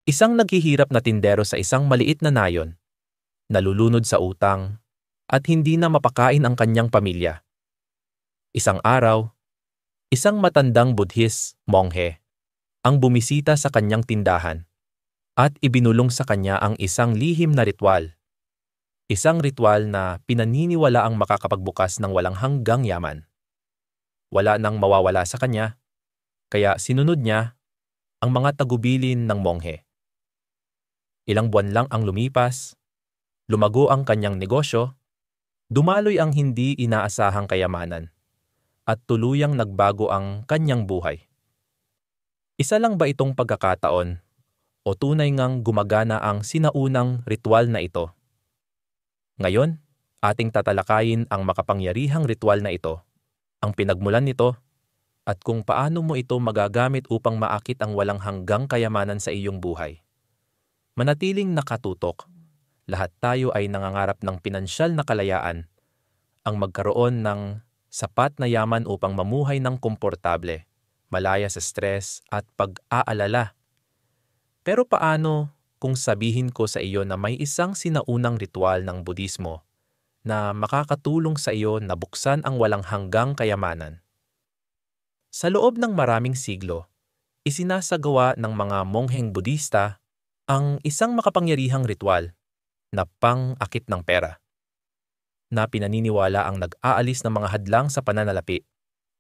Isang naghihirap na tindero sa isang maliit na nayon, nalulunod sa utang, at hindi na mapakain ang kanyang pamilya. Isang araw, isang matandang Buddhist monghe ang bumisita sa kanyang tindahan at ibinulong sa kanya ang isang lihim na ritual. Isang ritual na pinaniniwala ang makakapagbukas ng walang hanggang yaman. Wala nang mawawala sa kanya, kaya sinunod niya ang mga tagubilin ng monghe. Ilang buwan lang ang lumipas, lumago ang kanyang negosyo, dumaloy ang hindi inaasahang kayamanan, at tuluyang nagbago ang kanyang buhay. Isa lang ba itong pagkakataon o tunay ngang gumagana ang sinaunang ritual na ito? Ngayon, ating tatalakayin ang makapangyarihang ritual na ito, ang pinagmulan nito, at kung paano mo ito magagamit upang maakit ang walang hanggang kayamanan sa iyong buhay. Manatiling nakatutok, lahat tayo ay nangangarap ng pinansyal na kalayaan, ang magkaroon ng sapat na yaman upang mamuhay ng komportable, malaya sa stress at pag-aalala. Pero paano kung sabihin ko sa iyo na may isang sinaunang ritual ng Budismo na makakatulong sa iyo na buksan ang walang hanggang kayamanan? Sa loob ng maraming siglo, isinasagawa ng mga mongheng Budista ang isang makapangyarihang ritual na pang-akit ng pera, na pinaniniwala ang nag-aalis ng mga hadlang sa pananalapi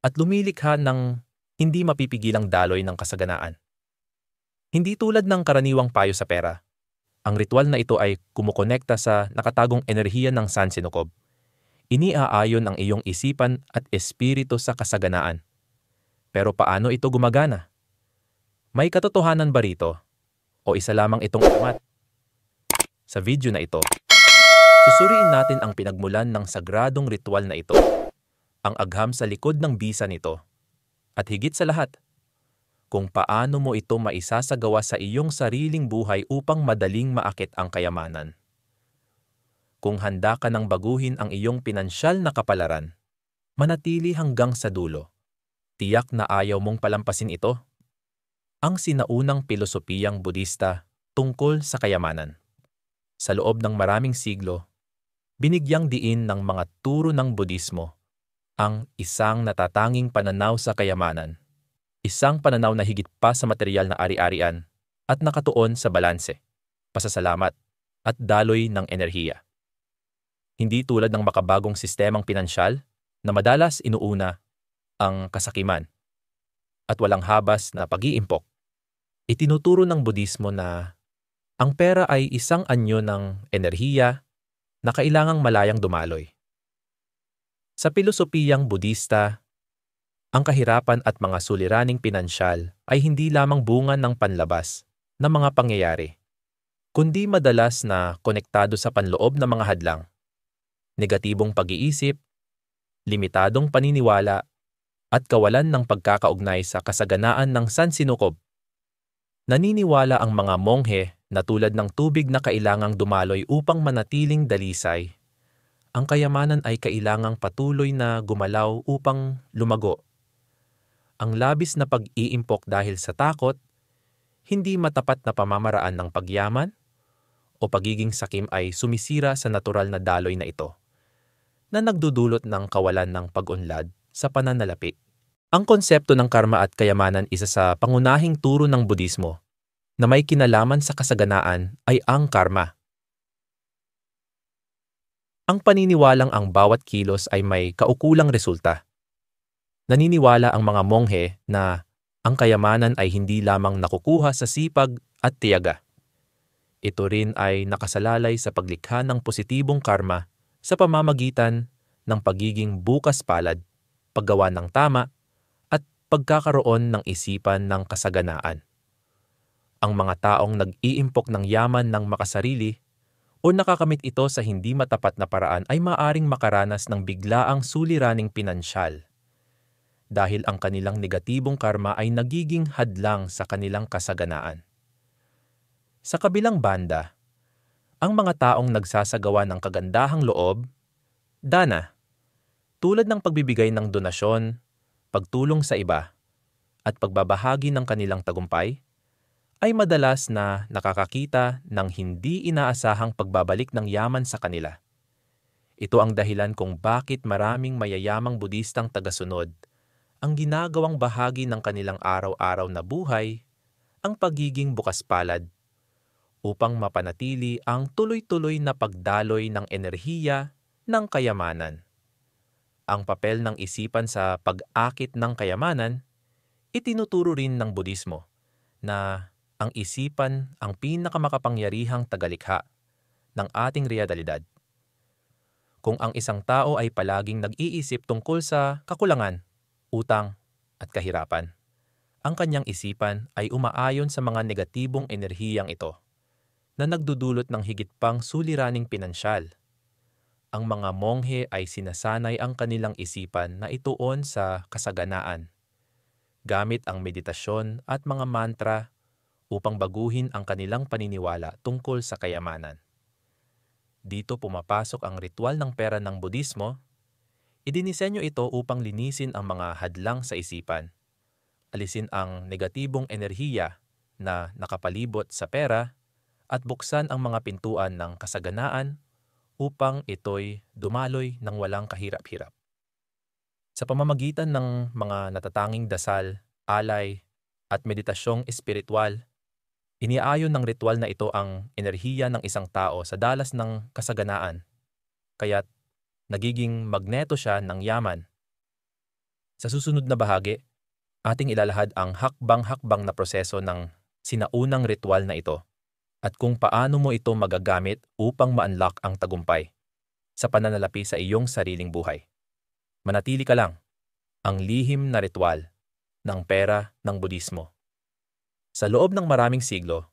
at lumilikha ng hindi mapipigilang daloy ng kasaganaan. Hindi tulad ng karaniwang payo sa pera, ang ritual na ito ay kumukonekta sa nakatagong enerhiya ng sansinukob. Iniaayon ang iyong isipan at espiritu sa kasaganaan. Pero paano ito gumagana? May katotohanan ba rito? O isa lamang itong alamat? Sa video na ito, susuriin natin ang pinagmulan ng sagradong ritual na ito, ang agham sa likod ng bisa nito, at higit sa lahat, kung paano mo ito maisasagawa sa iyong sariling buhay upang madaling maakit ang kayamanan. Kung handa ka nang baguhin ang iyong pinansyal na kapalaran, manatili hanggang sa dulo. Tiyak na ayaw mong palampasin ito. Ang sinaunang pilosopiyang Budista tungkol sa kayamanan. Sa loob ng maraming siglo, binigyang diin ng mga turo ng Budismo ang isang natatanging pananaw sa kayamanan. Isang pananaw na higit pa sa material na ari-arian at nakatuon sa balanse, pasasalamat, at daloy ng enerhiya. Hindi tulad ng makabagong sistemang pinansyal na madalas inuuna ang kasakiman at walang habas na pag-iimpok. Itinuturo ng Budismo na ang pera ay isang anyo ng enerhiya na kailangang malayang dumaloy. Sa pilosopiyang Budista, ang kahirapan at mga suliraning pinansyal ay hindi lamang bunga ng panlabas na mga pangyayari, kundi madalas na konektado sa panloob na mga hadlang, negatibong pag-iisip, limitadong paniniwala, at kawalan ng pagkakaugnay sa kasaganaan ng sansinukob. Naniniwala ang mga monghe na tulad ng tubig na kailangang dumaloy upang manatiling dalisay, ang kayamanan ay kailangang patuloy na gumalaw upang lumago. Ang labis na pag-iimpok dahil sa takot, hindi matapat na pamamaraan ng pagyaman o pagiging sakim ay sumisira sa natural na daloy na ito, na nagdudulot ng kawalan ng pag-unlad sa pananalapi. Ang konsepto ng karma at kayamanan, isa sa pangunahing turo ng Budismo na may kinalaman sa kasaganaan, ay ang karma. Ang paniniwalang ang bawat kilos ay may kaukulang resulta. Naniniwala ang mga monghe na ang kayamanan ay hindi lamang nakukuha sa sipag at tiyaga. Ito rin ay nakasalalay sa paglikha ng positibong karma sa pamamagitan ng pagiging bukas palad, paggawa ng tama, at pagkakaroon ng isipan ng kasaganaan. Ang mga taong nag-iimpok ng yaman ng makasarili o nakakamit ito sa hindi matapat na paraan ay maaaring makaranas ng biglaang suliraning pinansyal, dahil ang kanilang negatibong karma ay nagiging hadlang sa kanilang kasaganaan. Sa kabilang banda, ang mga taong nagsasagawa ng kagandahang loob, dana, tulad ng pagbibigay ng donasyon, pagtulong sa iba, at pagbabahagi ng kanilang tagumpay, ay madalas na nakakakita ng hindi inaasahang pagbabalik ng yaman sa kanila. Ito ang dahilan kung bakit maraming mayayamang Budistang tagasunod ang ginagawang bahagi ng kanilang araw-araw na buhay ang pagiging bukas palad upang mapanatili ang tuloy-tuloy na pagdaloy ng enerhiya ng kayamanan. Ang papel ng isipan sa pag-akit ng kayamanan, itinuturo rin ng Budismo na ang isipan ang pinakamakapangyarihang tagalikha ng ating realidad. Kung ang isang tao ay palaging nag-iisip tungkol sa kakulangan, utang at kahirapan, ang kanyang isipan ay umaayon sa mga negatibong enerhiyang ito na nagdudulot ng higit pang suliraning pinansyal. Ang mga monghe ay sinasanay ang kanilang isipan na ituon sa kasaganaan gamit ang meditasyon at mga mantra upang baguhin ang kanilang paniniwala tungkol sa kayamanan. Dito pumapasok ang ritual ng pera ng Budismo. Idinisenyo ito upang linisin ang mga hadlang sa isipan, alisin ang negatibong enerhiya na nakapalibot sa pera at buksan ang mga pintuan ng kasaganaan upang ito'y dumaloy ng walang kahirap-hirap. Sa pamamagitan ng mga natatanging dasal, alay, at meditasyong espiritual, iniaayon ng ritual na ito ang enerhiya ng isang tao sa dalas ng kasaganaan, kaya't nagiging magneto siya ng yaman. Sa susunod na bahagi, ating ilalahad ang hakbang-hakbang na proseso ng sinaunang ritual na ito at kung paano mo ito magagamit upang ma-unlock ang tagumpay sa pananalapi sa iyong sariling buhay. Manatili ka lang, ang lihim na ritual ng pera ng Budismo. Sa loob ng maraming siglo,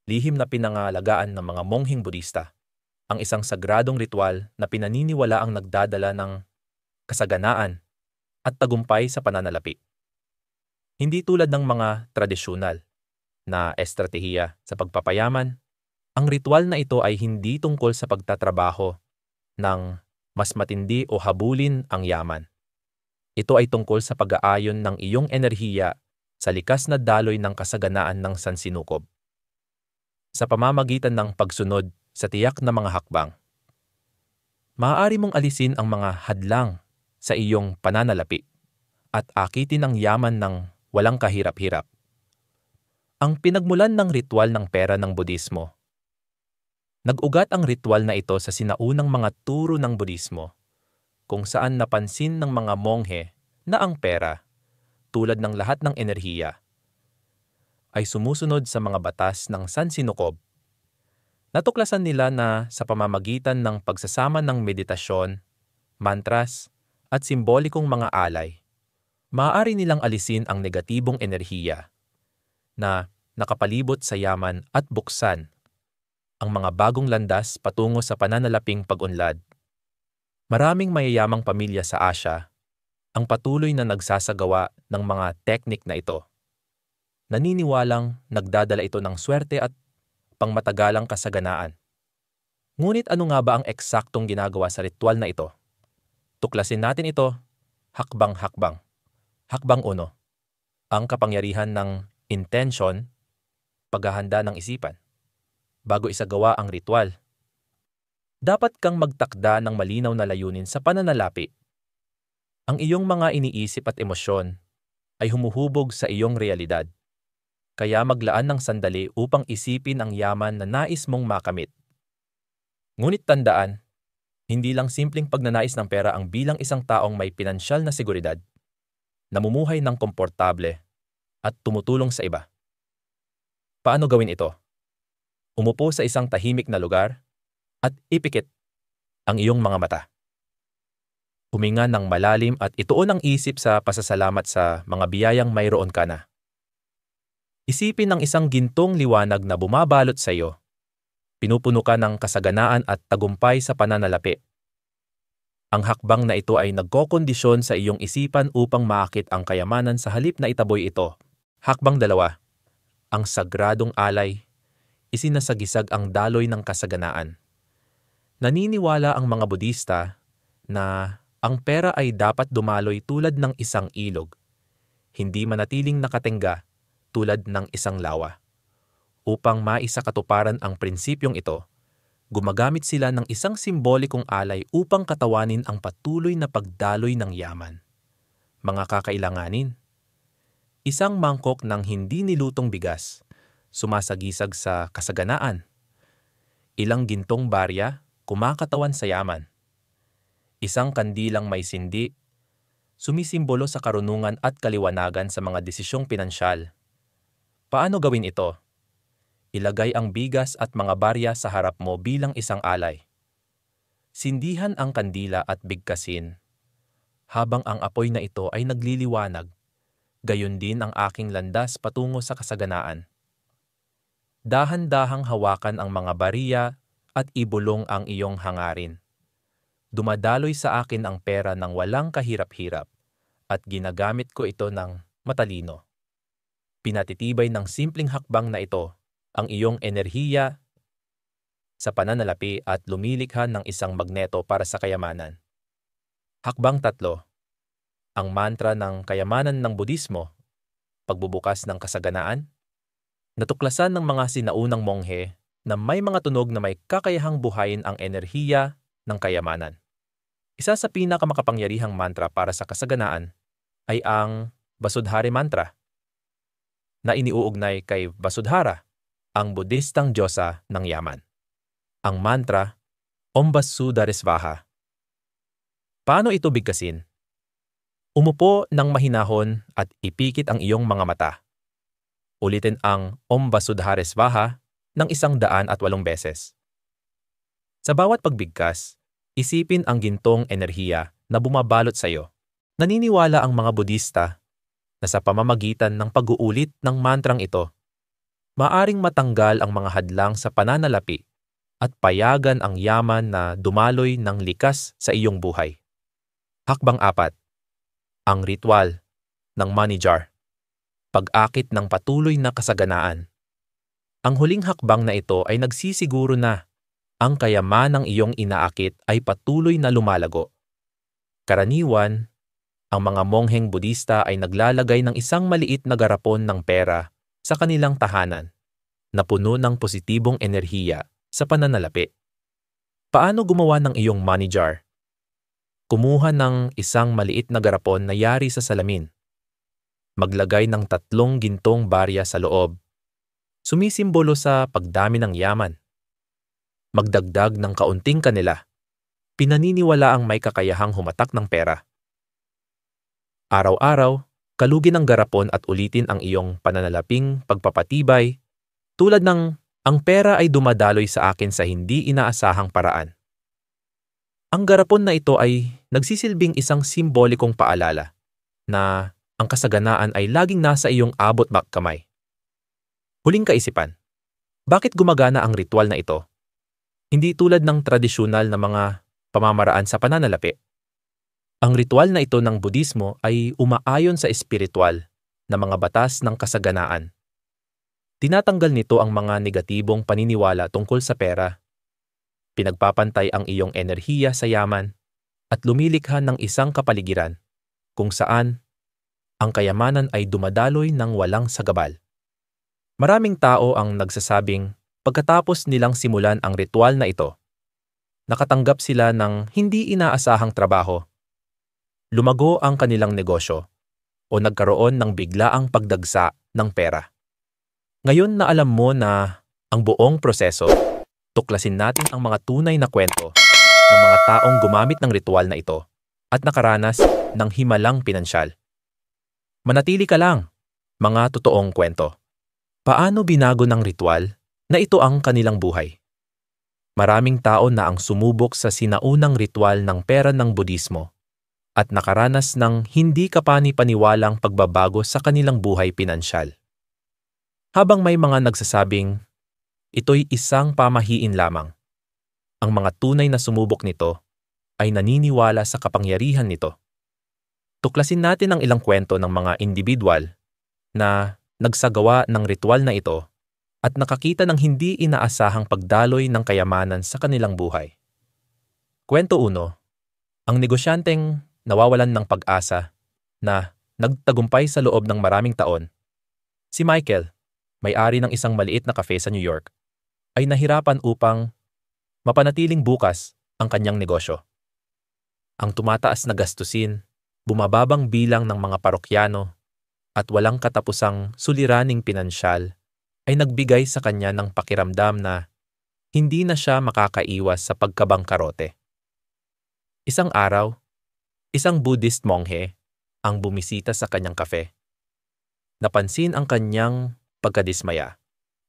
lihim na pinangalagaan ng mga mongheng Budista ang isang sagradong ritual na pinaniniwala ang nagdadala ng kasaganaan at tagumpay sa pananalapi. Hindi tulad ng mga tradisyonal na estratehiya sa pagpapayaman, ang ritual na ito ay hindi tungkol sa pagtatrabaho ng mas matindi o habulin ang yaman. Ito ay tungkol sa pag-aayon ng iyong enerhiya sa likas na daloy ng kasaganaan ng sansinukob. Sa pamamagitan ng pagsunod sa tiyak na mga hakbang, maaari mong alisin ang mga hadlang sa iyong pananalapi at akitin ang yaman ng walang kahirap-hirap. Ang pinagmulan ng ritual ng pera ng Budismo. Nag-ugat ang ritual na ito sa sinaunang mga turo ng Budismo, kung saan napansin ng mga monghe na ang pera, tulad ng lahat ng enerhiya, ay sumusunod sa mga batas ng sansinukob. Natuklasan nila na sa pamamagitan ng pagsasama ng meditasyon, mantras, at simbolikong mga alay, maaari nilang alisin ang negatibong enerhiya na nakapalibot sa yaman at buksan ang mga bagong landas patungo sa pananalaping pag-unlad. Maraming mayayamang pamilya sa Asya ang patuloy na nagsasagawa ng mga teknik na ito. Naniniwalang nagdadala ito ng swerte at pangmatagalang kasaganaan. Ngunit ano nga ba ang eksaktong ginagawa sa ritual na ito? Tuklasin natin ito, hakbang-hakbang. Hakbang 1. Ang kapangyarihan ng intention, paghahanda ng isipan. Bago isagawa ang ritual, dapat kang magtakda ng malinaw na layunin sa pananalapi. Ang iyong mga iniisip at emosyon ay humuhubog sa iyong realidad. Kaya maglaan ng sandali upang isipin ang yaman na nais mong makamit. Ngunit tandaan, hindi lang simpleng pagnanais ng pera ang bilang isang taong may pinansyal na seguridad, namumuhay ng komportable, at tumutulong sa iba. Paano gawin ito? Umupo sa isang tahimik na lugar at ipikit ang iyong mga mata. Huminga ng malalim at ituon ang isip sa pasasalamat sa mga biyayang mayroon ka na. Isipin ang isang gintong liwanag na bumabalot sa iyo. Pinupuno ka ng kasaganaan at tagumpay sa pananalapi. Ang hakbang na ito ay nagkokondisyon sa iyong isipan upang maakit ang kayamanan sa halip na itaboy ito. Hakbang 2. Ang sagradong alay. Isinasagisag ang daloy ng kasaganaan. Naniniwala ang mga Budista na ang pera ay dapat dumaloy tulad ng isang ilog, hindi manatiling nakatingga tulad ng isang lawa. Upang maisakatuparan ang prinsipyong ito, gumagamit sila ng isang simbolikong alay upang katawanin ang patuloy na pagdaloy ng yaman. Mga kakailanganin: isang mangkok ng hindi nilutong bigas, sumasagisag sa kasaganaan. Ilang gintong barya, kumakatawan sa yaman. Isang kandilang may sindi, sumisimbolo sa karunungan at kaliwanagan sa mga desisyong pinansyal. Paano gawin ito? Ilagay ang bigas at mga barya sa harap mo bilang isang alay. Sindihan ang kandila at bigkasin, habang ang apoy na ito ay nagliliwanag. Gayon din ang aking landas patungo sa kasaganaan. Dahan-dahang hawakan ang mga barya at ibulong ang iyong hangarin. Dumadaloy sa akin ang pera ng walang kahirap-hirap at ginagamit ko ito ng matalino. Pinatitibay ng simpleng hakbang na ito ang iyong enerhiya sa pananalapi at lumilikha ng isang magneto para sa kayamanan. Hakbang 3. Ang mantra ng kayamanan ng Budismo, pagbubukas ng kasaganaan. Natuklasan ng mga sinaunang monghe na may mga tunog na may kakayahang buhayin ang enerhiya ng kayamanan. Isa sa pinakamakapangyarihang mantra para sa kasaganaan ay ang Vasudhara mantra, na iniuugnay kay Vasudhara, ang Budistang diyosa ng yaman. Ang mantra, Om Vasudharesvaha. Paano ito bigkasin? Umupo ng mahinahon at ipikit ang iyong mga mata. Ulitin ang Om Vasudharesvaha ng 108 beses. Sa bawat pagbigkas, isipin ang gintong enerhiya na bumabalot sa iyo. Naniniwala ang mga Budista na sa pamamagitan ng pag-uulit ng mantrang ito, maaring matanggal ang mga hadlang sa pananalapi at payagan ang yaman na dumaloy ng likas sa iyong buhay. Hakbang 4. Ang ritual ng money jar. Pag-akit ng patuloy na kasaganaan. Ang huling hakbang na ito ay nagsisiguro na ang kayamanang iyong inaakit ay patuloy na lumalago. Karaniwan, ang mga mongheng Budista ay naglalagay ng isang maliit na garapon ng pera sa kanilang tahanan na puno ng positibong enerhiya sa pananalapi. Paano gumawa ng iyong money jar? Kumuha ng isang maliit na garapon na yari sa salamin. Maglagay ng 3 gintong barya sa loob. Sumisimbolo sa pagdami ng yaman. Magdagdag ng kaunting kanila. Pinaniniwala ang may kakayahang humatak ng pera. Araw-araw, kalugin ang garapon at ulitin ang iyong pananalaping pagpapatibay tulad ng ang pera ay dumadaloy sa akin sa hindi inaasahang paraan. Ang garapon na ito ay nagsisilbing isang simbolikong paalala na ang kasaganaan ay laging nasa iyong abot kamay. Huling kaisipan, bakit gumagana ang ritual na ito? Hindi tulad ng tradisyonal na mga pamamaraan sa pananalapi. Ang ritual na ito ng Budismo ay umaayon sa espiritual na mga batas ng kasaganaan. Tinatanggal nito ang mga negatibong paniniwala tungkol sa pera. Pinagpapantay ang iyong enerhiya sa yaman at lumilikha ng isang kapaligiran kung saan ang kayamanan ay dumadaloy ng walang sagabal. Maraming tao ang nagsasabing pagkatapos nilang simulan ang ritual na ito, nakatanggap sila ng hindi inaasahang trabaho, lumago ang kanilang negosyo, o nagkaroon ng biglaang pagdagsa ng pera. Ngayon na alam mo na ang buong proseso, tuklasin natin ang mga tunay na kwento ng mga taong gumamit ng ritual na ito at nakaranas ng himalang pinansyal. Manatili ka lang, mga totoong kwento. Paano binago ng ritual na ito ang kanilang buhay? Maraming tao na ang sumubok sa sinaunang ritual ng pera ng Budismo at nakaranas ng hindi kapani-paniwalang pagbabago sa kanilang buhay pinansyal. Habang may mga nagsasabing, ito'y isang pamahiin lamang. Ang mga tunay na sumubok nito ay naniniwala sa kapangyarihan nito. Tuklasin natin ang ilang kwento ng mga individual na nagsagawa ng ritual na ito at nakakita ng hindi inaasahang pagdaloy ng kayamanan sa kanilang buhay. Kwento 1. Ang negosyanteng nawawalan ng pag-asa na nagtagumpay sa loob ng maraming taon. Si Michael, may-ari ng isang maliit na cafe sa New York, ay nahirapan upang mapanatiling bukas ang kanyang negosyo. Ang tumataas na gastusin, bumababang bilang ng mga parokyano, at walang katapusang suliraning pinansyal ay nagbigay sa kanya ng pakiramdam na hindi na siya makakaiwas sa pagkabangkarote. Isang araw, isang Buddhist monghe ang bumisita sa kanyang kafe. Napansin ang kanyang pagkadismaya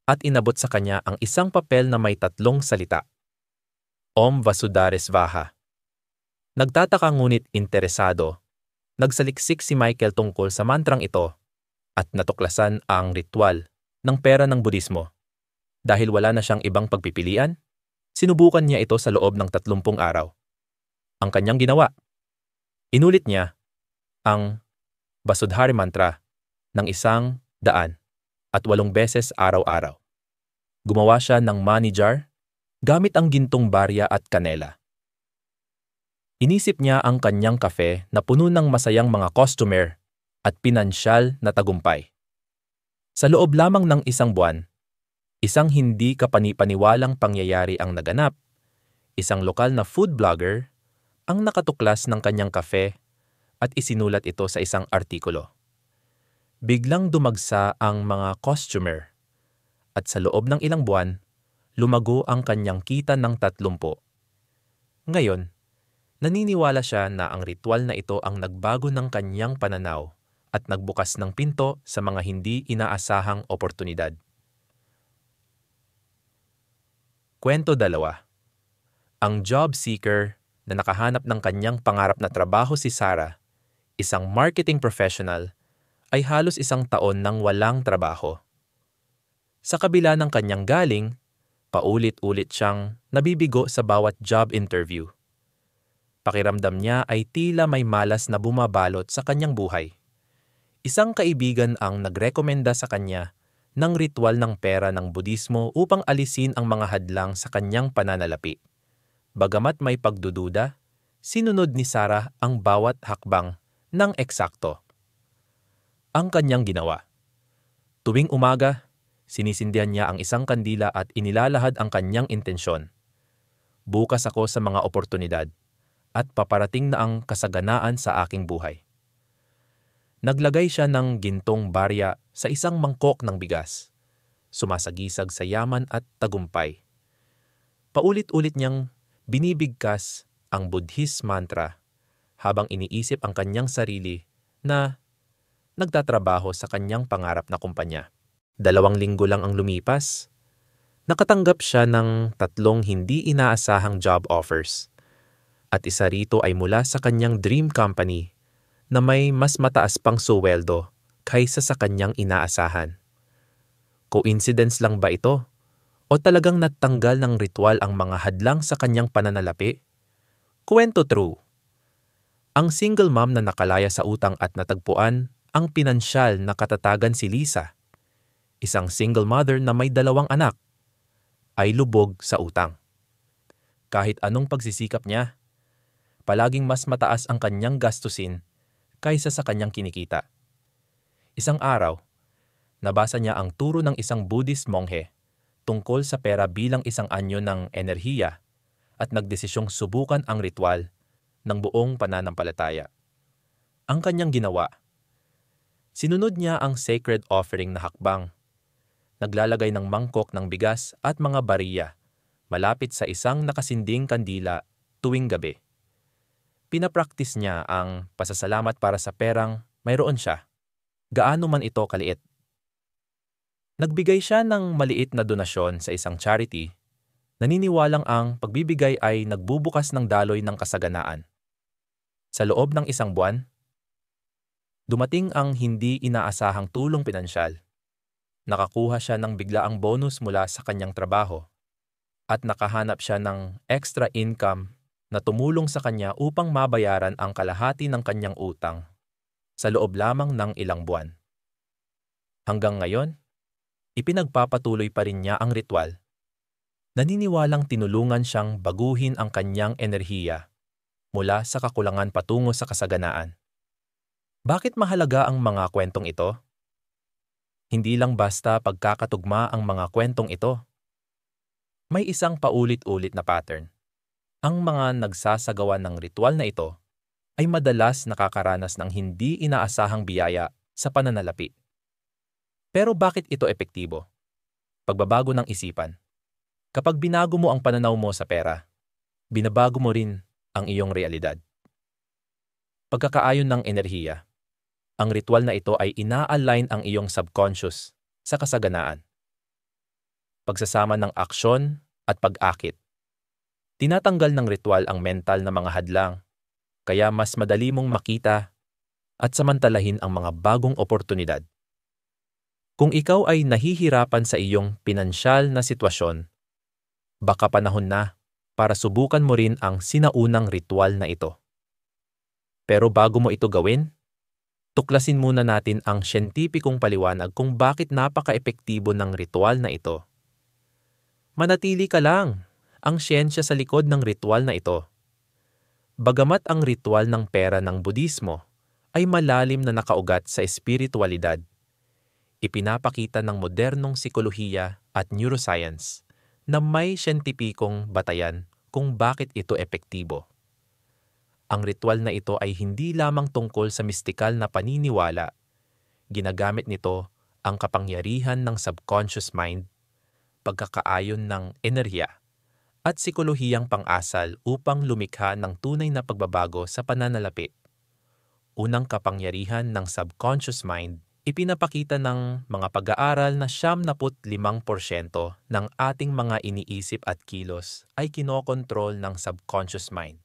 at inabot sa kanya ang isang papel na may 3 salita. Om Vasudharesvaha. Nagtataka ngunit interesado, nagsaliksik si Michael tungkol sa mantrang ito at natuklasan ang ritual ng pera ng Budismo. Dahil wala na siyang ibang pagpipilian, sinubukan niya ito sa loob ng 30 araw. Ang kanyang ginawa, inulit niya ang Vasudhara mantra ng 108 beses araw-araw. Gumawa siya ng money jar gamit ang gintong barya at kanela. Inisip niya ang kanyang kafe na puno ng masayang mga customer at pinansyal na tagumpay. Sa loob lamang ng 1 buwan, isang hindi kapani-paniwalang pangyayari ang naganap. Isang lokal na food blogger ang nakatuklas ng kanyang kafe at isinulat ito sa isang artikulo. Biglang dumagsa ang mga customer at sa loob ng ilang buwan, lumago ang kanyang kita ng 30. Ngayon, naniniwala siya na ang ritual na ito ang nagbago ng kanyang pananaw at nagbukas ng pinto sa mga hindi inaasahang oportunidad. Kwento 2. Ang job seeker na nakahanap ng kanyang pangarap na trabaho si Sarah, isang marketing professional, ay halos 1 taon nang walang trabaho. Sa kabila ng kanyang galing, paulit-ulit siyang nabibigo sa bawat job interview. Pakiramdam niya ay tila may malas na bumabalot sa kanyang buhay. Isang kaibigan ang nagrekomenda sa kanya ng ritual ng pera ng Budismo upang alisin ang mga hadlang sa kanyang pananalapi. Bagamat may pagdududa, sinunod ni Sarah ang bawat hakbang ng eksakto. Ang kanyang ginawa. Tuwing umaga, sinisindihan niya ang isang kandila at inilalahad ang kanyang intensyon. Bukas ako sa mga oportunidad at paparating na ang kasaganaan sa aking buhay. Naglagay siya ng gintong barya sa isang mangkok ng bigas, sumasagisag sa yaman at tagumpay. Paulit-ulit niyang binibigkas ang Buddhist mantra habang iniisip ang kanyang sarili na nagtatrabaho sa kanyang pangarap na kumpanya. 2 linggo lang ang lumipas, nakatanggap siya ng 3 hindi inaasahang job offers. At isa rito ay mula sa kanyang dream company na may mas mataas pang suweldo kaysa sa kanyang inaasahan. Coincidence lang ba ito? O talagang natanggal ng ritual ang mga hadlang sa kanyang pananalapi? Kwento true. Ang single mom na nakalaya sa utang at natagpuan ang pinansyal na katatagan si Lisa, isang single mother na may 2 anak, ay lubog sa utang. Kahit anong pagsisikap niya, palaging mas mataas ang kanyang gastusin kaysa sa kanyang kinikita. Isang araw, nabasa niya ang turo ng isang Buddhist monghe tungkol sa pera bilang isang anyo ng enerhiya at nagdesisyong subukan ang ritual ng buong pananampalataya. Ang kanyang ginawa, sinunod niya ang sacred offering na hakbang. Naglalagay ng mangkok ng bigas at mga bariya malapit sa isang nakasinding kandila tuwing gabi. Pinapraktis niya ang pasasalamat para sa perang mayroon siya, gaano man ito kaliit. Nagbigay siya ng maliit na donasyon sa isang charity, naniniwalang ang pagbibigay ay nagbubukas ng daloy ng kasaganaan. Sa loob ng 1 buwan, dumating ang hindi inaasahang tulong pinansyal. Nakakuha siya ng biglaang bonus mula sa kanyang trabaho at nakahanap siya ng extra income na tumulong sa kanya upang mabayaran ang kalahati ng kanyang utang sa loob lamang ng ilang buwan. Hanggang ngayon, ipinagpapatuloy pa rin niya ang ritual. Naniniwalang tinulungan siyang baguhin ang kanyang enerhiya mula sa kakulangan patungo sa kasaganaan. Bakit mahalaga ang mga kwentong ito? Hindi lang basta pagkakatugma ang mga kwentong ito. May isang paulit-ulit na pattern. Ang mga nagsasagawa ng ritual na ito ay madalas nakakaranas ng hindi inaasahang biyaya sa pananalapi. Pero bakit ito epektibo? Pagbabago ng isipan. Kapag binago mo ang pananaw mo sa pera, binabago mo rin ang iyong realidad. Pagkakaayon ng enerhiya. Ang ritual na ito ay ina-align ang iyong subconscious sa kasaganaan. Pagsasama ng aksyon at pag-akit. Tinatanggal ng ritual ang mental na mga hadlang, kaya mas madali mong makita at samantalahin ang mga bagong oportunidad. Kung ikaw ay nahihirapan sa iyong pinansyal na sitwasyon, baka panahon na para subukan mo rin ang sinaunang ritual na ito. Pero bago mo ito gawin, tuklasin muna natin ang siyentipikong paliwanag kung bakit napaka-epektibo ng ritual na ito. Manatili ka lang ang siyensya sa likod ng ritual na ito. Bagamat ang ritual ng pera ng Budismo ay malalim na nakaugat sa espiritualidad, ipinapakita ng modernong psikolohiya at neuroscience na may siyentipikong batayan kung bakit ito epektibo. Ang ritual na ito ay hindi lamang tungkol sa mistikal na paniniwala. Ginagamit nito ang kapangyarihan ng subconscious mind, pagkakaayon ng enerhiya, at psikolohiyang pang-asal upang lumikha ng tunay na pagbabago sa pananalapi. Unang kapangyarihan ng subconscious mind, ipinapakita ng mga pag-aaral na 75% ng ating mga iniisip at kilos ay kinokontrol ng subconscious mind.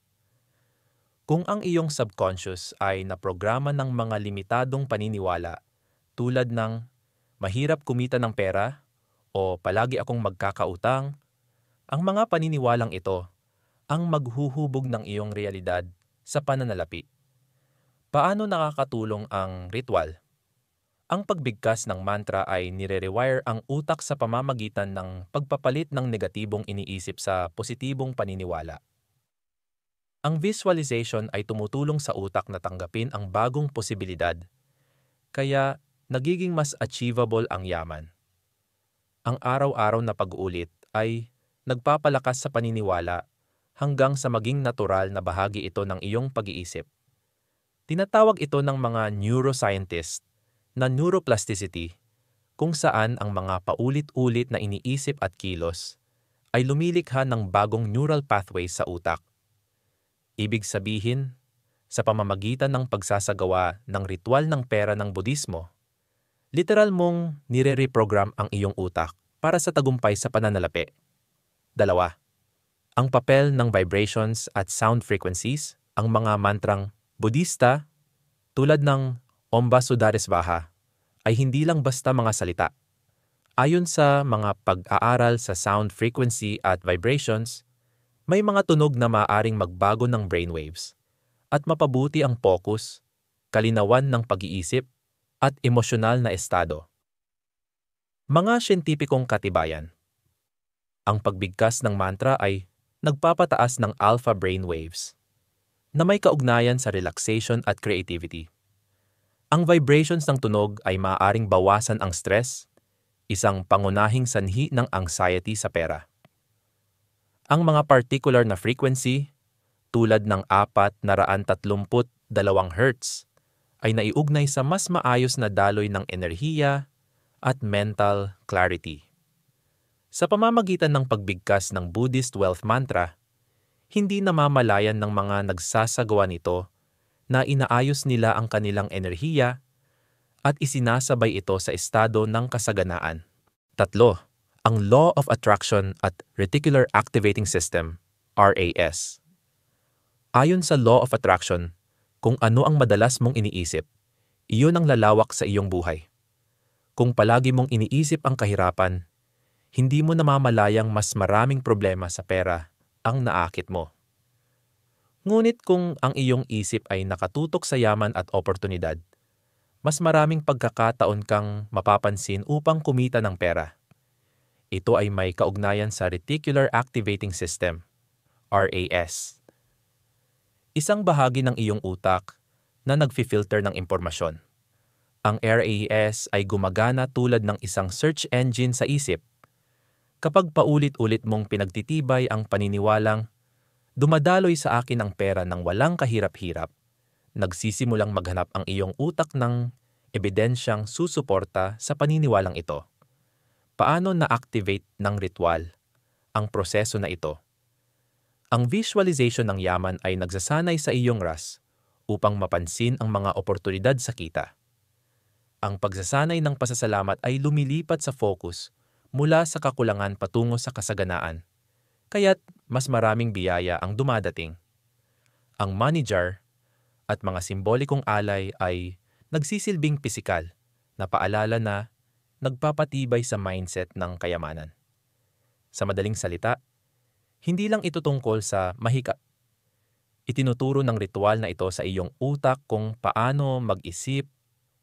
Kung ang iyong subconscious ay naprograma ng mga limitadong paniniwala tulad ng mahirap kumita ng pera o palagi akong magkakautang, ang mga paniniwalang ito ang maghuhubog ng iyong realidad sa pananalapi. Paano nakakatulong ang ritual? Ang pagbigkas ng mantra ay nire-rewire ang utak sa pamamagitan ng pagpapalit ng negatibong iniisip sa positibong paniniwala. Ang visualization ay tumutulong sa utak na tanggapin ang bagong posibilidad, kaya nagiging mas achievable ang yaman. Ang araw-araw na pag-uulit ay nagpapalakas sa paniniwala hanggang sa maging natural na bahagi ito ng iyong pag-iisip. Tinatawag ito ng mga neuroscientist na neuroplasticity, kung saan ang mga paulit-ulit na iniisip at kilos ay lumilikha ng bagong neural pathways sa utak. Ibig sabihin, sa pamamagitan ng pagsasagawa ng ritual ng pera ng Budismo, literal mong nire-reprogram ang iyong utak para sa tagumpay sa pananalapi. 2. Ang papel ng vibrations at sound frequencies, ang mga mantrang Budista tulad ng Om Vasudharesvaha ay hindi lang basta mga salita. Ayon sa mga pag-aaral sa sound frequency at vibrations, may mga tunog na maaaring magbago ng brainwaves at mapabuti ang focus, kalinawan ng pag-iisip, at emosyonal na estado. Mga siyentipikong katibayan. Ang pagbigkas ng mantra ay nagpapataas ng alpha brainwaves na may kaugnayan sa relaxation at creativity. Ang vibrations ng tunog ay maaaring bawasan ang stress, isang pangunahing sanhi ng anxiety sa pera. Ang mga particular na frequency, tulad ng 432 Hz, ay naiugnay sa mas maayos na daloy ng enerhiya at mental clarity. Sa pamamagitan ng pagbigkas ng Buddhist wealth mantra, hindi namamalayan ng mga nagsasagawa nito na inaayos nila ang kanilang enerhiya at isinasabay ito sa estado ng kasaganaan. 3. Ang Law of Attraction at Reticular Activating System, RAS. Ayon sa Law of Attraction, kung ano ang madalas mong iniisip, iyon ang lalawak sa iyong buhay. Kung palagi mong iniisip ang kahirapan, hindi mo namamalayang mas maraming problema sa pera ang naakit mo. Ngunit kung ang iyong isip ay nakatutok sa yaman at oportunidad, mas maraming pagkakataon kang mapapansin upang kumita ng pera. Ito ay may kaugnayan sa Reticular Activating System, RAS. Isang bahagi ng iyong utak na nagfi-filter ng impormasyon. Ang RAS ay gumagana tulad ng isang search engine sa isip. Kapag paulit-ulit mong pinagtitibay ang paniniwalang, dumadaloy sa akin ang pera ng walang kahirap-hirap, nagsisimulang maghanap ang iyong utak ng ebidensyang susuporta sa paniniwalang ito. Paano na-activate ng ritual ang proseso na ito? Ang visualization ng yaman ay nagsasanay sa iyong RAS upang mapansin ang mga oportunidad sa kita. Ang pagsasanay ng pasasalamat ay lumilipat sa focus mula sa kakulangan patungo sa kasaganaan, kaya't mas maraming biyaya ang dumadating. Ang money jar at mga simbolikong alay ay nagsisilbing pisikal na paalala na nagpapatibay sa mindset ng kayamanan. Sa madaling salita, hindi lang ito tungkol sa mahika. Itinuturo ng ritual na ito sa iyong utak kung paano mag-isip,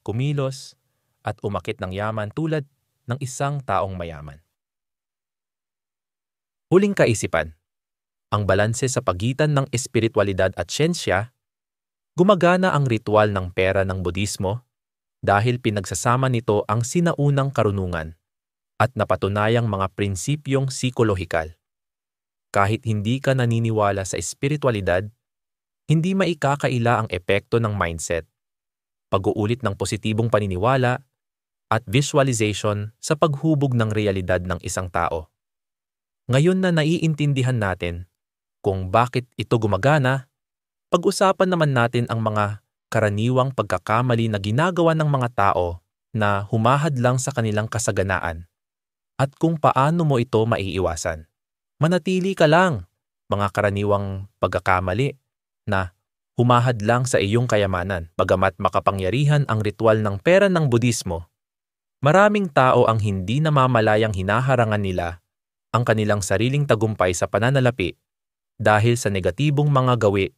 kumilos, at umakit ng yaman tulad ng isang taong mayaman. Huling kaisipan, ang balanse sa pagitan ng espiritualidad at siyensya. Gumagana ang ritual ng pera ng Budismo dahil pinagsasama nito ang sinaunang karunungan at napatunayang mga prinsipyong psikolohikal. Kahit hindi ka naniniwala sa espiritualidad, hindi maikakaila ang epekto ng mindset, pag-uulit ng positibong paniniwala, at visualization sa paghubog ng realidad ng isang tao. Ngayon na naiintindihan natin kung bakit ito gumagana, pag-usapan naman natin ang mga karaniwang pagkakamali na ginagawa ng mga tao na humahadlang sa kanilang kasaganaan at kung paano mo ito maiiwasan. Manatili ka lang, mga karaniwang pagkakamali na humahadlang sa iyong kayamanan. Bagamat makapangyarihan ang ritual ng pera ng Budismo, maraming tao ang hindi namamalayang hinaharangan nila ang kanilang sariling tagumpay sa pananalapi dahil sa negatibong mga gawi,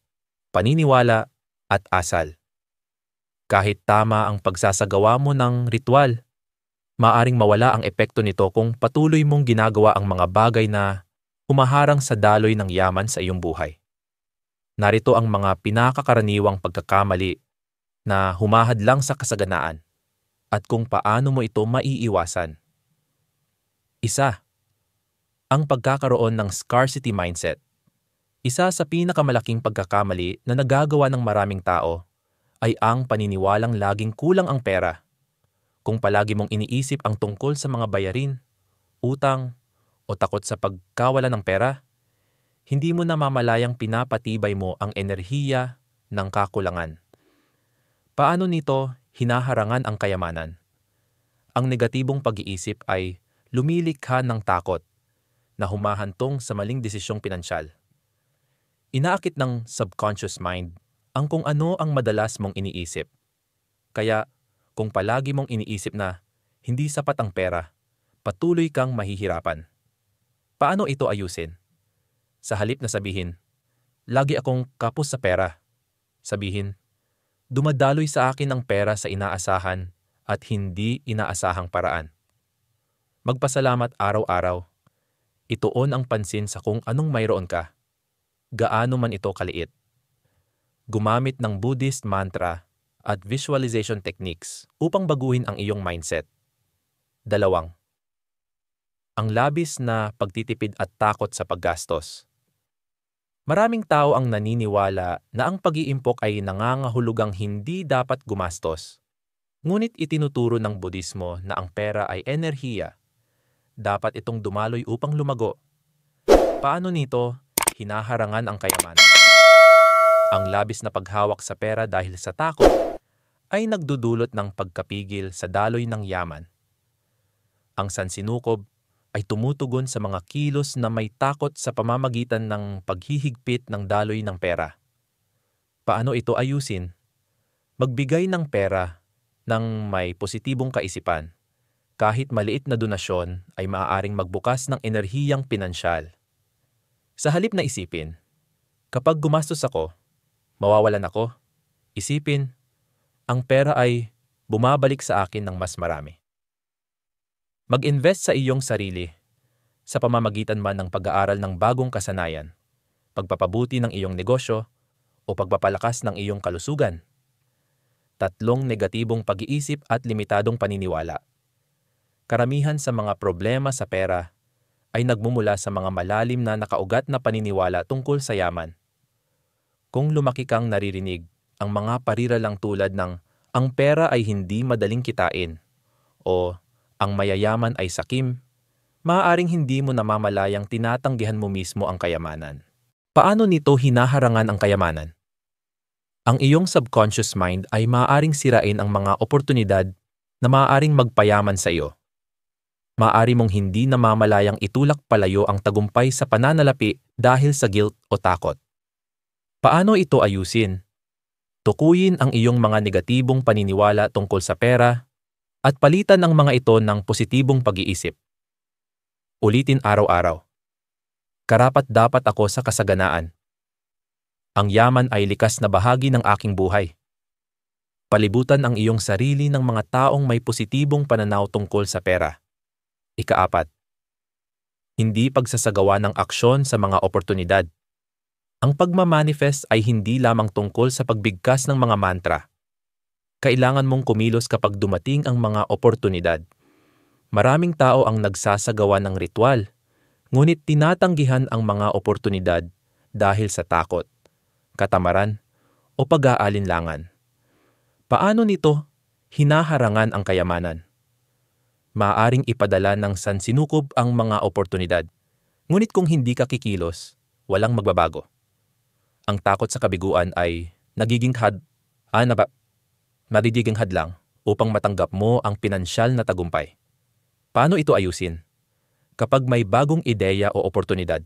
paniniwala at asal. Kahit tama ang pagsasagawa mo ng ritual, maaring mawala ang epekto nito kung patuloy mong ginagawa ang mga bagay na humaharang sa daloy ng yaman sa iyong buhay. Narito ang mga pinakakaraniwang pagkakamali na humahadlang sa kasaganaan at kung paano mo ito maiiwasan. 1. Ang pagkakaroon ng scarcity mindset. Isa sa pinakamalaking pagkakamali na nagagawa ng maraming tao ay ang paniniwalang laging kulang ang pera. Kung palagi mong iniisip ang tungkol sa mga bayarin, utang, o takot sa pagkawala ng pera, hindi mo namamalayang pinapatibay mo ang enerhiya ng kakulangan. Paano nito hinaharangan ang kayamanan? Ang negatibong pag-iisip ay lumilikha ng takot na humahantong sa maling desisyong pinansyal. Inaakit ng subconscious mind ang kung ano ang madalas mong iniisip. Kaya, kung palagi mong iniisip na hindi sapat ang pera, patuloy kang mahihirapan. Paano ito ayusin? Sa halip na sabihin, lagi akong kapos sa pera, sabihin, dumadaloy sa akin ang pera sa inaasahan at hindi inaasahang paraan. Magpasalamat araw-araw. Ituon ang pansin sa kung anong mayroon ka. Gaano man ito kaliit. Gumamit ng Buddhist mantra at visualization techniques upang baguhin ang iyong mindset. 2. Ang labis na pagtitipid at takot sa paggastos. Maraming tao ang naniniwala na ang pag-iimpok ay nangangahulugang hindi dapat gumastos. Ngunit itinuturo ng Budismo na ang pera ay enerhiya. Dapat itong dumaloy upang lumago. Paano nito hinaharangan ang kayamanan? Ang labis na paghawak sa pera dahil sa takot ay nagdudulot ng pagkapigil sa daloy ng yaman. Ang sansinukob ay tumutugon sa mga kilos na may takot sa pamamagitan ng paghihigpit ng daloy ng pera. Paano ito ayusin? Magbigay ng pera ng may positibong kaisipan. Kahit maliit na donasyon ay maaaring magbukas ng enerhiyang pinansyal. Sa halip na isipin, kapag gumastos ako, mawawalan ako, isipin, ang pera ay bumabalik sa akin ng mas marami. Mag-invest sa iyong sarili sa pamamagitan man ng pag-aaral ng bagong kasanayan, pagpapabuti ng iyong negosyo, o pagpapalakas ng iyong kalusugan. Tatlong negatibong pag-iisip at limitadong paniniwala. Karamihan sa mga problema sa pera ay nagmumula sa mga malalim na nakaugat na paniniwala tungkol sa yaman. Kung lumaki kang naririnig ang mga pariralang tulad ng "ang pera ay hindi madaling kitain" o "ang mayayaman ay sakim", maaaring hindi mo namamalayang tinatanggihan mo mismo ang kayamanan. Paano nito hinaharangan ang kayamanan? Ang iyong subconscious mind ay maaaring sirain ang mga oportunidad na maaaring magpayaman sa iyo. Maaari mong hindi namamalayang itulak palayo ang tagumpay sa pananalapi dahil sa guilt o takot. Paano ito ayusin? Tukuyin ang iyong mga negatibong paniniwala tungkol sa pera at palitan ang mga ito ng positibong pag-iisip. Ulitin araw-araw. Karapat-dapat ako sa kasaganaan. Ang yaman ay likas na bahagi ng aking buhay. Palibutan ang iyong sarili ng mga taong may positibong pananaw tungkol sa pera. Ika-4. Hindi pagsasagawa ng aksyon sa mga oportunidad. Ang pagmamanifest ay hindi lamang tungkol sa pagbigkas ng mga mantra. Kailangan mong kumilos kapag dumating ang mga oportunidad. Maraming tao ang nagsasagawa ng ritual, ngunit tinatanggihan ang mga oportunidad dahil sa takot, katamaran, o pag-aalinlangan. Paano nito hinaharangan ang kayamanan? Maaaring ipadala ng sansinukob ang mga oportunidad, ngunit kung hindi ka kikilos, walang magbabago. Ang takot sa kabiguan ay nagiging hadlang upang matanggap mo ang pinansyal na tagumpay. Paano ito ayusin? Kapag may bagong ideya o oportunidad,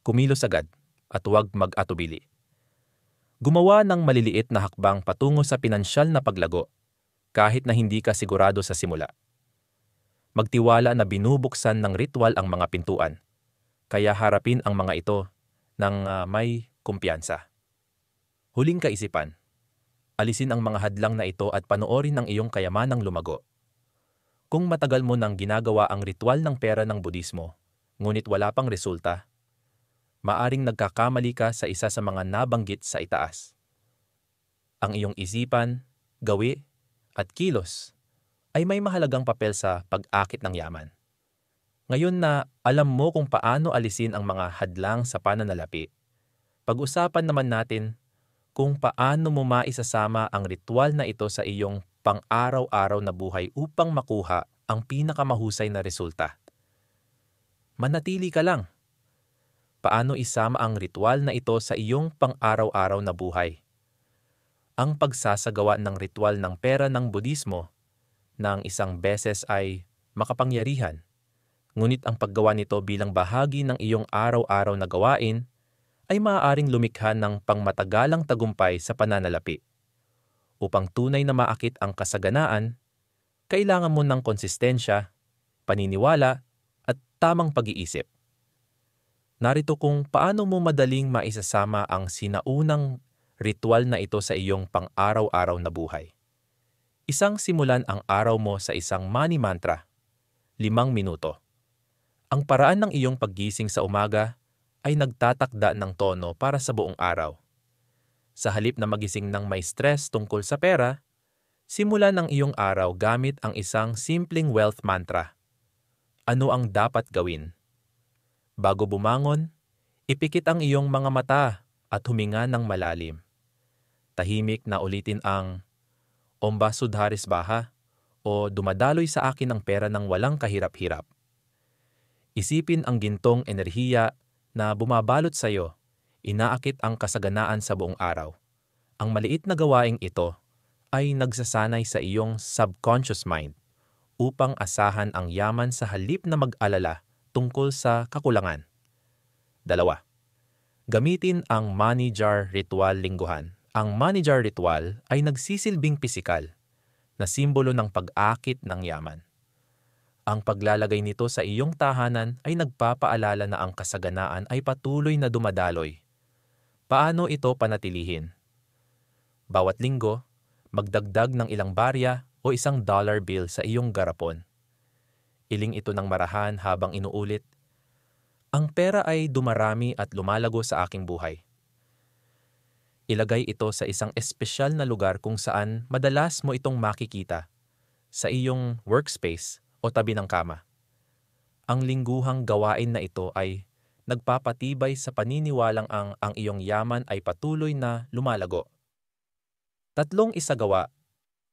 kumilos agad at huwag mag-atubili. Gumawa ng maliliit na hakbang patungo sa pinansyal na paglago, kahit na hindi ka sigurado sa simula. Magtiwala na binubuksan ng ritual ang mga pintuan, kaya harapin ang mga ito ng may kumpiyansa. Huling kaisipan, alisin ang mga hadlang na ito at panoorin ang iyong kayamanang lumago. Kung matagal mo nang ginagawa ang ritual ng pera ng Budismo, ngunit wala pang resulta, maaring nagkakamali ka sa isa sa mga nabanggit sa itaas. Ang iyong isipan, gawi, at kilos ay may mahalagang papel sa pag-akit ng yaman. Ngayon na alam mo kung paano alisin ang mga hadlang sa pananalapi, pag-usapan naman natin kung paano mo maisasama ang ritual na ito sa iyong pang-araw-araw na buhay upang makuha ang pinakamahusay na resulta. Manatili ka lang. Paano isama ang ritual na ito sa iyong pang-araw-araw na buhay? Ang pagsasagawa ng ritual ng pera ng Budismo ng isang beses ay makapangyarihan, ngunit ang paggawa nito bilang bahagi ng iyong araw-araw na gawain ay maaaring lumikha ng pangmatagalang tagumpay sa pananalapi. Upang tunay na maakit ang kasaganaan, kailangan mo ng konsistensya, paniniwala, at tamang pag-iisip. Narito kung paano mo madaling maisasama ang sinaunang ritual na ito sa iyong pang-araw-araw na buhay. Isang simulan ang araw mo sa isang money mantra, 5 minuto. Ang paraan ng iyong paggising sa umaga ay nagtatakda ng tono para sa buong araw. Sa halip na magising ng may stress tungkol sa pera, simulan ang iyong araw gamit ang isang simpleng wealth mantra. Ano ang dapat gawin? Bago bumangon, ipikit ang iyong mga mata at huminga ng malalim. Tahimik na ulitin ang Om Vasudhara Svaha o dumadaloy sa akin ang pera ng walang kahirap-hirap. Isipin ang gintong enerhiya na bumabalot sa iyo, inaakit ang kasaganaan sa buong araw. Ang maliit na gawaing ito ay nagsasanay sa iyong subconscious mind upang asahan ang yaman sa halip na mag-alala tungkol sa kakulangan. 2. Gamitin ang money jar ritual lingguhan. Ang money jar ritual ay nagsisilbing pisikal na simbolo ng pag-akit ng yaman. Ang paglalagay nito sa iyong tahanan ay nagpapaalala na ang kasaganaan ay patuloy na dumadaloy. Paano ito panatilihin? Bawat linggo, magdagdag ng ilang barya o $1 bill sa iyong garapon. Iling ito ng marahan habang inuulit, ang pera ay dumarami at lumalago sa aking buhay. Ilagay ito sa isang espesyal na lugar kung saan madalas mo itong makikita, sa iyong workspace o tabi ng kama. Ang lingguhang gawain na ito ay nagpapatibay sa paniniwalang ang iyong yaman ay patuloy na lumalago. Tatlong isagawa,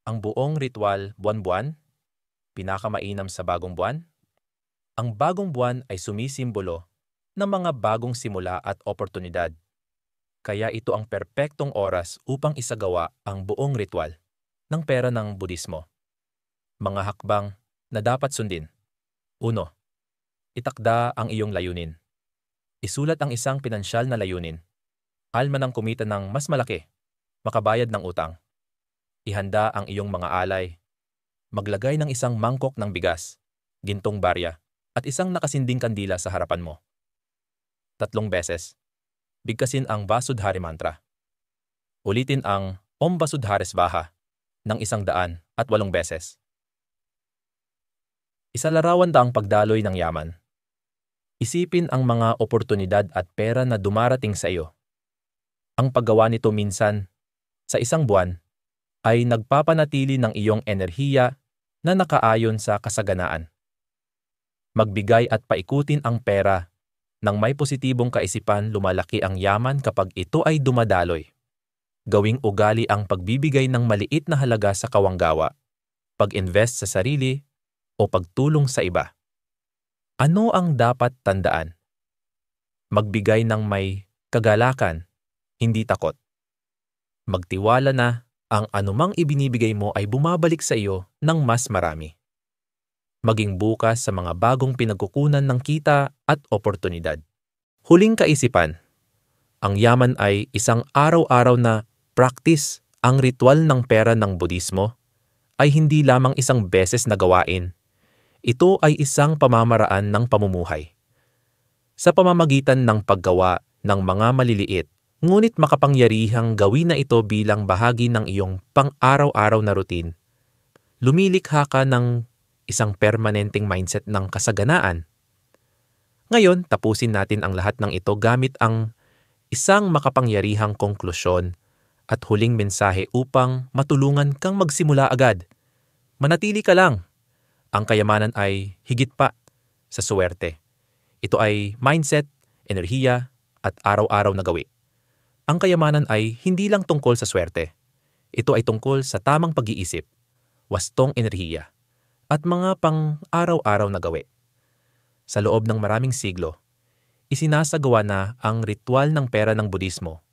ang buong ritual buwan-buwan, pinakamainam sa bagong buwan. Ang bagong buwan ay sumisimbolo ng mga bagong simula at oportunidad. Kaya ito ang perpektong oras upang isagawa ang buong ritual ng pera ng Budismo. Mga hakbang na dapat sundin. 1. Itakda ang iyong layunin. Isulat ang isang pinansyal na layunin. Alma ng kumita ng mas malaki, makabayad ng utang. Ihanda ang iyong mga alay. Maglagay ng isang mangkok ng bigas, gintong barya, at isang nakasinding kandila sa harapan mo. 3 beses. Bigkasin ang Vasudhari mantra. Ulitin ang Om Vasudhare Svaha ng 108 beses. Isalarawan ang pagdaloy ng yaman. Isipin ang mga oportunidad at pera na dumarating sa iyo. Ang paggawa nito minsan, sa isang buwan, ay nagpapanatili ng iyong enerhiya na nakaayon sa kasaganaan. Magbigay at paikutin ang pera. Nang may positibong kaisipan, lumalaki ang yaman kapag ito ay dumadaloy. Gawing ugali ang pagbibigay ng maliit na halaga sa kawanggawa, pag-invest sa sarili, o pagtulong sa iba. Ano ang dapat tandaan? Magbigay ng may kagalakan, hindi takot. Magtiwala na ang anumang ibinibigay mo ay bumabalik sa iyo ng mas marami. Maging bukas sa mga bagong pinagkukunan ng kita at oportunidad. Huling kaisipan, ang yaman ay isang araw-araw na practice. Ang ritual ng pera ng Budismo ay hindi lamang isang beses na gawain. Ito ay isang pamamaraan ng pamumuhay. Sa pamamagitan ng paggawa ng mga maliliit, ngunit makapangyarihang gawin na ito bilang bahagi ng iyong pang-araw-araw na routine, lumilikha ka ng isang permanenteng mindset ng kasaganaan. Ngayon, tapusin natin ang lahat ng ito gamit ang isang makapangyarihang konklusyon at huling mensahe upang matulungan kang magsimula agad. Manatili ka lang. Ang kayamanan ay higit pa sa suwerte. Ito ay mindset, enerhiya, at araw-araw na gawi. Ang kayamanan ay hindi lang tungkol sa swerte. Ito ay tungkol sa tamang pag-iisip, wastong enerhiya, at mga pang-araw-araw na gawi. Sa loob ng maraming siglo, isinasagawa na ang ritual ng pera ng Budismo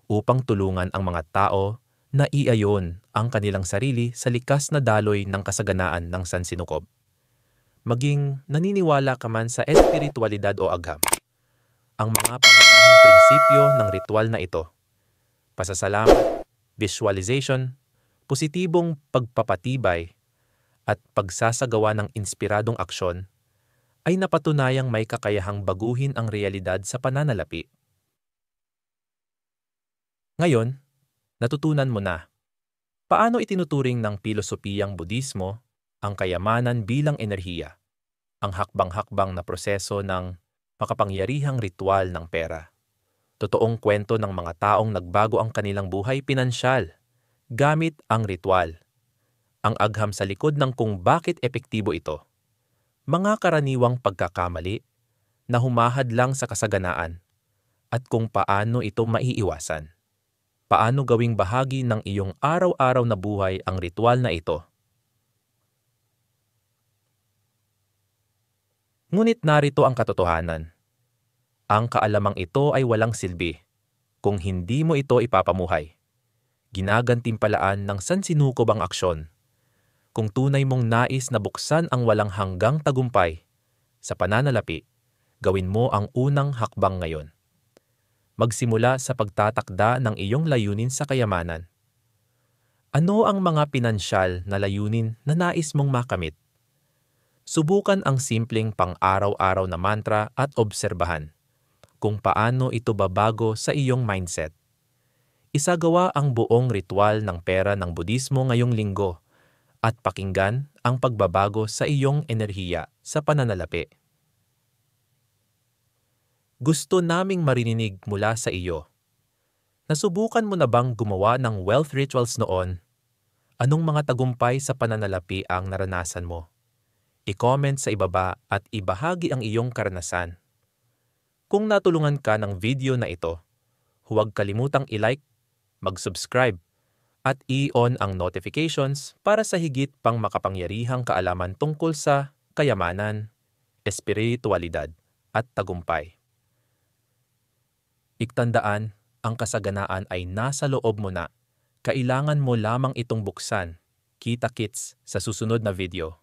upang tulungan ang mga tao na iayon ang kanilang sarili sa likas na daloy ng kasaganaan ng sansinukob. Maging naniniwala ka man sa espiritualidad o agham, ang mga pangunahing prinsipyo ng ritual na ito, pasasalamat, visualization, positibong pagpapatibay, at pagsasagawa ng inspiradong aksyon, ay napatunayang may kakayahang baguhin ang realidad sa pananalapi. Ngayon, natutunan mo na paano itinuturing ng pilosopiyang Budismo ang kayamanan bilang enerhiya, ang hakbang-hakbang na proseso ng makapangyarihang ritual ng pera. Totoong kwento ng mga taong nagbago ang kanilang buhay pinansyal gamit ang ritual. Ang agham sa likod ng kung bakit epektibo ito. Mga karaniwang pagkakamali na humahad lang sa kasaganaan at kung paano ito maiiwasan. Paano gawing bahagi ng iyong araw-araw na buhay ang ritual na ito. Ngunit narito ang katotohanan. Ang kaalamang ito ay walang silbi kung hindi mo ito ipapamuhay. Ginagantimpalaan ng sansinukob ang aksyon. Kung tunay mong nais na buksan ang walang hanggang tagumpay sa pananalapi, gawin mo ang unang hakbang ngayon. Magsimula sa pagtatakda ng iyong layunin sa kayamanan. Ano ang mga pinansyal na layunin na nais mong makamit? Subukan ang simpleng pang-araw-araw na mantra at obserbahan kung paano ito babago sa iyong mindset. Isagawa ang buong ritual ng pera ng Budismo ngayong linggo at pakinggan ang pagbabago sa iyong enerhiya sa pananalapi. Gusto naming marinig mula sa iyo. Nasubukan mo na bang gumawa ng wealth rituals noon? Anong mga tagumpay sa pananalapi ang naranasan mo? I-comment sa ibaba at ibahagi ang iyong karanasan. Kung natulungan ka ng video na ito, huwag kalimutang i-like, mag-subscribe, at i-on ang notifications para sa higit pang makapangyarihang kaalaman tungkol sa kayamanan, espiritualidad, at tagumpay. Iktandaan, ang kasaganaan ay nasa loob mo na. Kailangan mo lamang itong buksan. Kita-kits sa susunod na video.